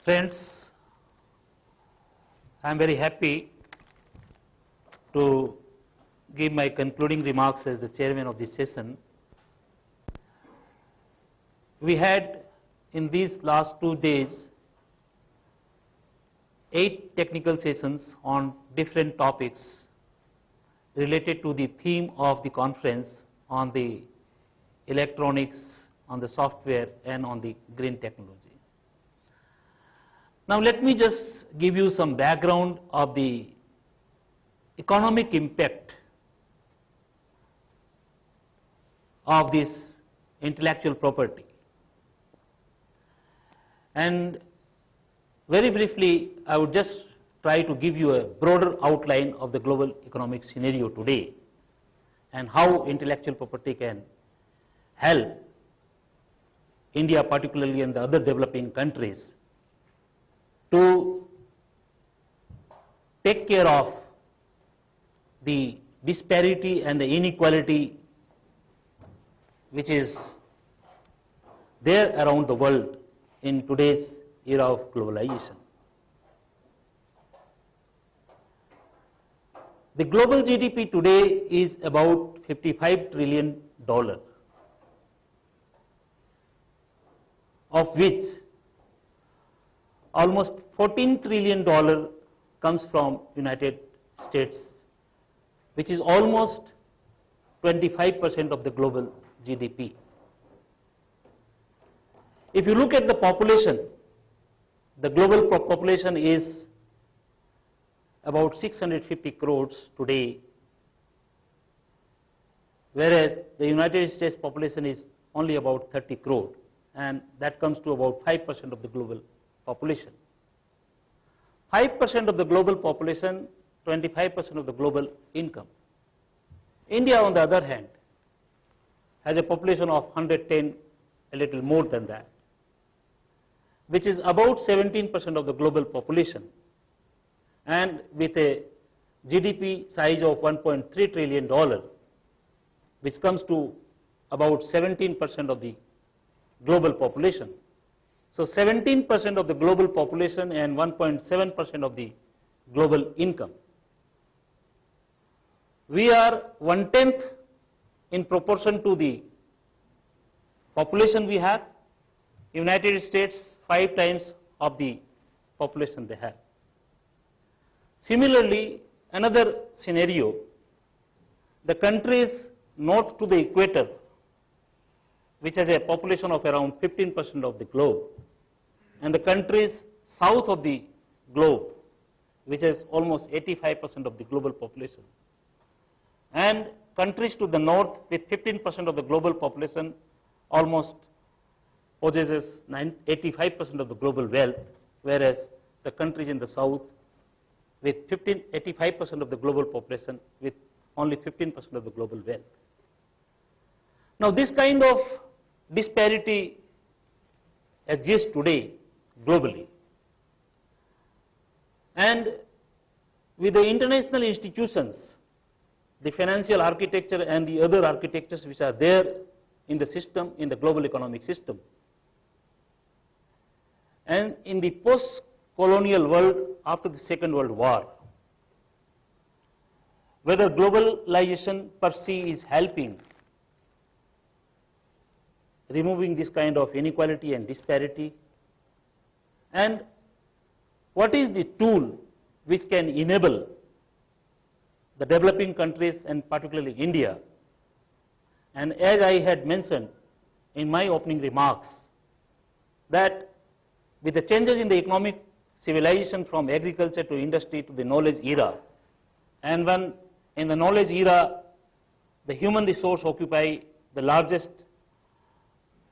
Friends, I am very happy to give my concluding remarks as the chairman of this session. We had in these last 2 days 8 technical sessions on different topics related to the theme of the conference on the electronics, on the software and on the green technology. Now let me just give you some background of the economic impact of this intellectual property. And very briefly, I would just try to give you a broader outline of the global economic scenario today and how intellectual property can help India, particularly and the other developing countries, to take care of the disparity and the inequality which is there around the world in today's era of globalization. The global GDP today is about $55 trillion, of which almost $14 trillion comes from United States, which is almost 25% of the global GDP. If you look at the population, the global population is about 650 crores today, whereas the United States population is only about 30 crore, and that comes to about 5% of the global population. 5% of the global population, 25% of the global income. India, on the other hand, has a population of 110, a little more than that, which is about 17% of the global population, and with a GDP size of $1.3 trillion, which comes to about 17% of the global population. So 17% of the global population and 1.7% of the global income. We are 1/10 in proportion to the population we have. United States 5 times of the population they have. Similarly, another scenario, the countries north to the equator, which has a population of around 15% of the globe, and the countries south of the globe, which has almost 85% of the global population, and countries to the north with 15% of the global population almost possesses 85% of the global wealth, whereas the countries in the south with 85% of the global population with only 15% of the global wealth. Now this kind of disparity exists today globally, and with the international institutions, the financial architecture and the other architectures which are there in the system, in the global economic system, and in the post-colonial world after the Second World War, whether globalization per se is helping removing this kind of inequality and disparity, and what is the tool which can enable the developing countries and particularly India. And as I had mentioned in my opening remarks, that with the changes in the economic civilization from agriculture to industry to the knowledge era, and when in the knowledge era the human resource occupy the largest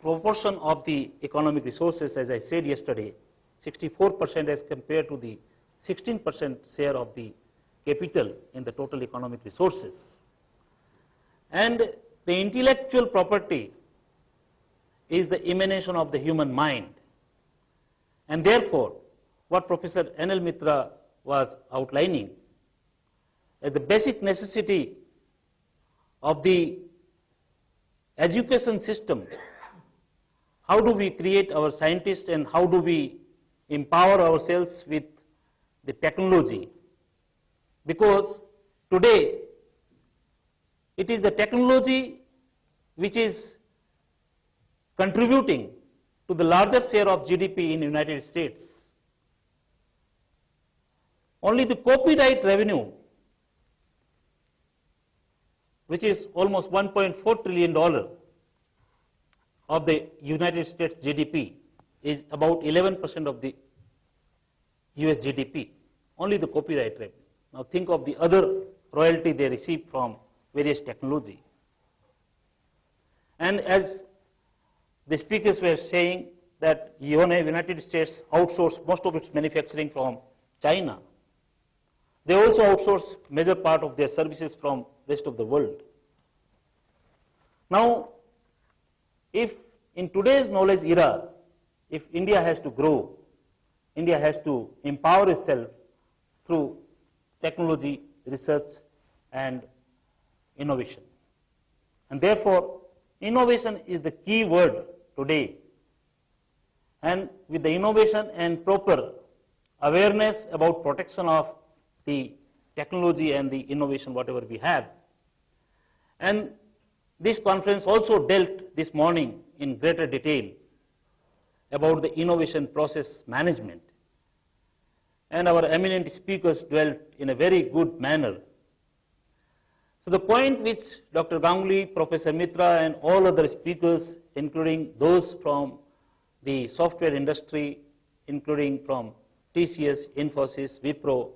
proportion of the economic resources, as I said yesterday, 64% as compared to the 16% share of the capital in the total economic resources. And the intellectual property is the emanation of the human mind. And therefore, what Professor Anil Mitra was outlining, as the basic necessity of the education system, how do we create our scientists and how do we empower ourselves with the technology, because today it is the technology which is contributing to the larger share of GDP in the United States. Only the copyright revenue, which is almost $1.4 trillion of the United States GDP, is about 11% of the US GDP, only the copyright revenue. Now think of the other royalty they receive from various technology. And as the speakers were saying that United States outsource most of its manufacturing from China. They also outsource major part of their services from rest of the world. Now, if in today's knowledge era, if India has to grow, India has to empower itself through technology, research and innovation. And therefore, innovation is the key word today. And with the innovation and proper awareness about protection of the technology and the innovation, whatever we have. And this conference also dealt this morning in greater detail about the innovation process management. And our eminent speakers dwelt in a very good manner. So the point which Dr. Ganguly, Professor Mitra and all other speakers, including those from the software industry, including from TCS, Infosys, Wipro,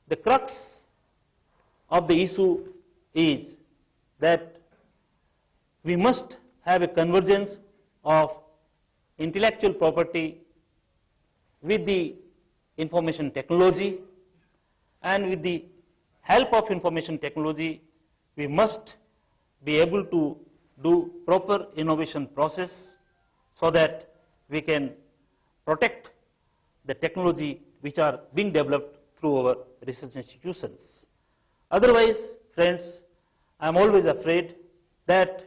the crux of the issue is that we must have a convergence of intellectual property with the information technology, and with the help of information technology, we must be able to do proper innovation process so that we can protect the technology which are being developed through our research institutions. Otherwise, friends, I am always afraid that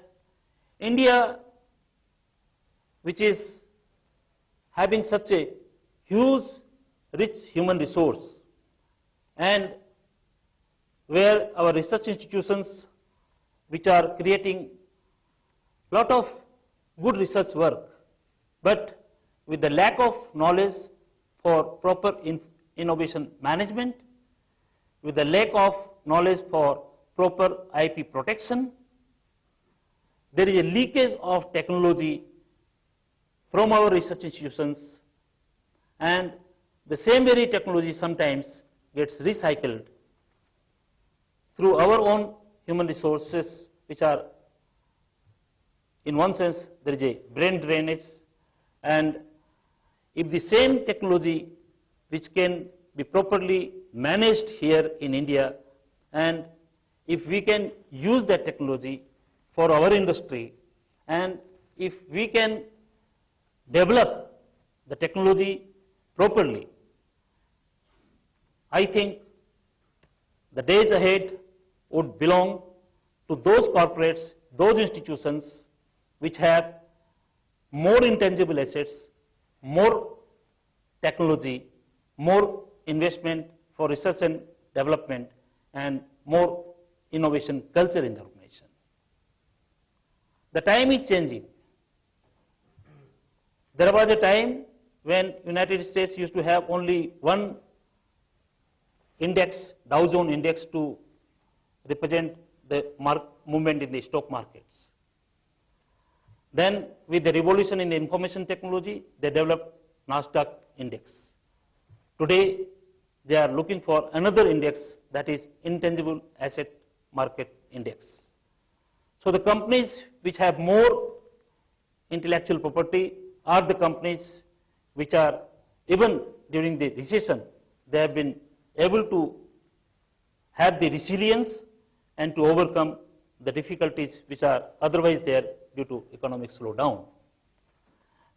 India, which is having such a huge, rich human resource, and where our research institutions, which are creating lot of good research work, but with the lack of knowledge for proper innovation management, with the lack of knowledge for proper IP protection, there is a leakage of technology from our research institutions, and the same very technology sometimes gets recycled through our own human resources, which are, in one sense, there is a brain drainage. And if the same technology which can be properly managed here in India, and if we can use that technology for our industry, and if we can develop the technology properly, I think the days ahead would belong to those corporates, those institutions which have more intangible assets, more technology, more investment for research and development, and more innovation culture in the organization. The time is changing. There was a time when United States used to have only one index, Dow Jones index, to represent the movement in the stock markets. Then with the revolution in the information technology, they developed NASDAQ index. Today, they are looking for another index, that is intangible asset market index. So the companies which have more intellectual property are the companies which are, even during the recession, they have been able to have the resilience and to overcome the difficulties which are otherwise there due to economic slowdown.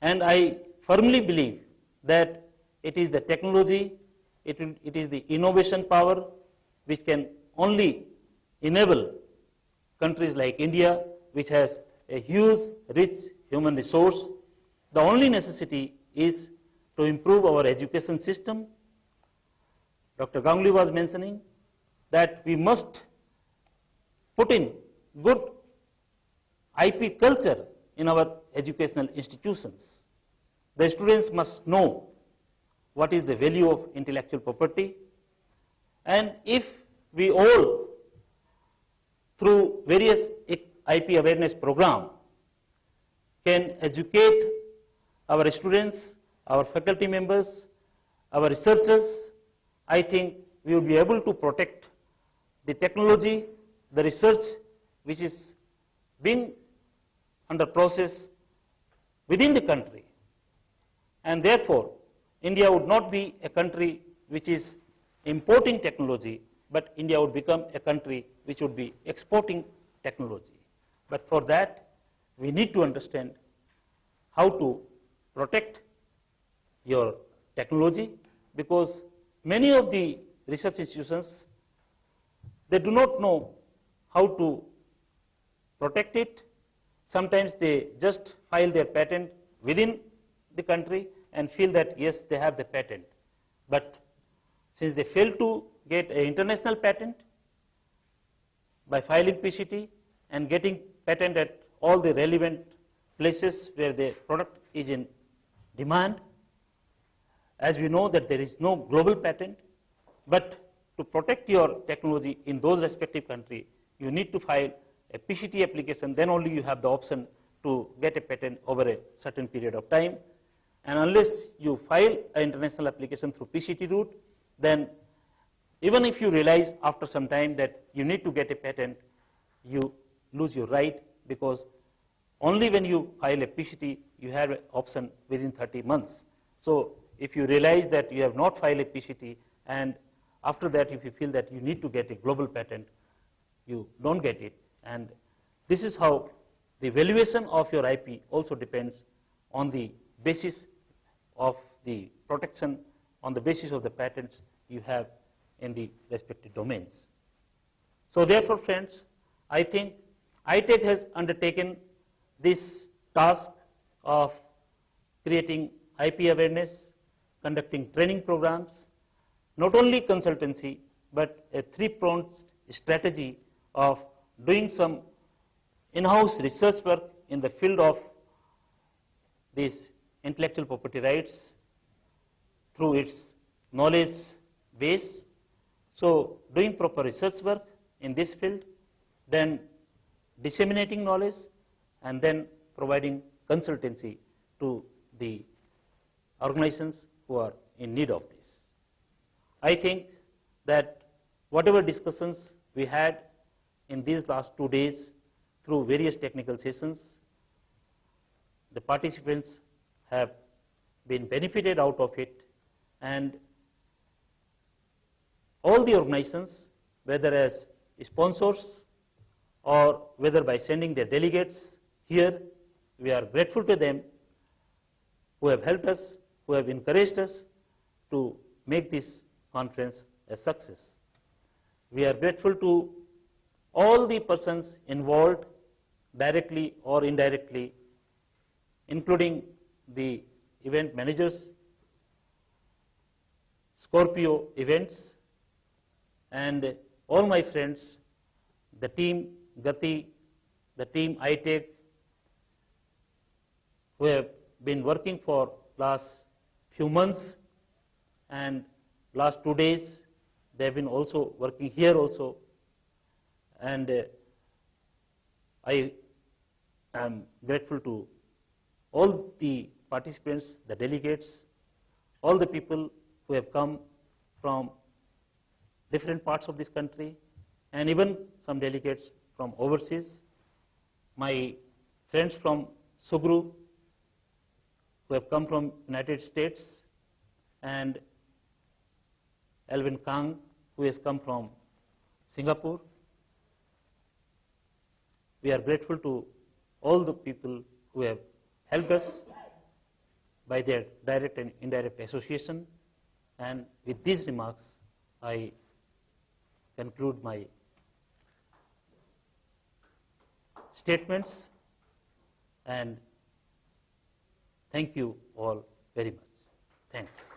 And I firmly believe that it is the technology, it is the innovation power which can only enable countries like India, which has a huge, rich human resource. The only necessity is to improve our education system. Dr. Ganguly was mentioning that we must put in good IP culture in our educational institutions. The students must know what is the value of intellectual property, and if we all, through various IP awareness program, can educate our students, our faculty members, our researchers, I think we will be able to protect the technology, the research which is being under process within the country. And therefore, India would not be a country which is importing technology, but India would become a country which would be exporting technology. But for that, we need to understand how to protect your technology, because many of the research institutions, they do not know how to protect it. Sometimes they just file their patent within the country and feel that yes, they have the patent. But since they fail to get an international patent by filing PCT and getting patent at all the relevant places where the product is in demand, as we know that there is no global patent, but to protect your technology in those respective countries, you need to file a PCT application, then only you have the option to get a patent over a certain period of time. And unless you file an international application through PCT route, then even if you realize after some time that you need to get a patent, you lose your right, because only when you file a PCT, you have an option within 30 months. So if you realize that you have not filed a PCT, and after that if you feel that you need to get a global patent, you don't get it. And this is how the valuation of your IP also depends on the basis of the protection, on the basis of the patents you have in the respective domains. So therefore, friends, I think ITech has undertaken this task of creating IP awareness, conducting training programs, not only consultancy, but a three-pronged strategy of doing some in-house research work in the field of these intellectual property rights through its knowledge base. So doing proper research work in this field, then disseminating knowledge, and then providing consultancy to the organizations who are in need of this. I think that whatever discussions we had in these last 2 days through various technical sessions, the participants have been benefited out of it, and all the organizations, whether as sponsors or whether by sending their delegates here, we are grateful to them who have helped us, who have encouraged us to make this conference a success. We are grateful to all the persons involved, directly or indirectly, including the event managers, Scorpio Events, and all my friends, the team Gati, the team ITech, who have been working for last few months, and last 2 days they have been also working here also. And I am grateful to all the participants, the delegates, all the people who have come from different parts of this country, and even some delegates from overseas. My friends from Sugru, who have come from United States, and Alvin Kang, who has come from Singapore. We are grateful to all the people who have helped us by their direct and indirect association. And with these remarks, I conclude my statements, and thank you all very much. Thanks.